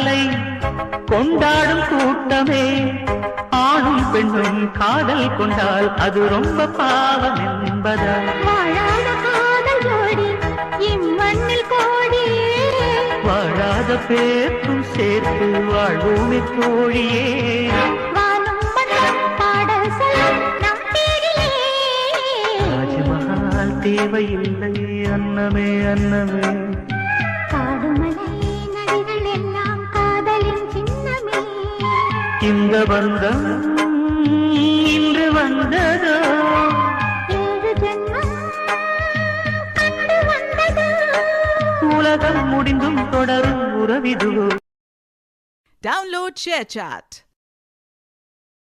காதலை கொண்டாடும் கூட்டமே ஆணும் பெண்ணும் காதல் கொண்டால் அது ரொம்ப பாவம் என்பதால் வாழாத காதல் ஜோடி இம்மண்ணில் கோடி வாழாத பேர்க்கும் சேர்த்து வாழ்வோமே தோழியே வானம் மண்ணும் பாடல் சொல்லும் நம் பேரிலே ராஜமஹால் தேவையில்லை அன்னமே அன்னமே காடுமலை நதிகள் எல்லாம் காதலின் சின்னமே இந்த பந்தம் இன்று வந்ததோ 7 ஜென்மம் கண்டு வந்ததோ உலகம் முடிந்தும் தொடரும் உறவிதுவோ Download ShareChat.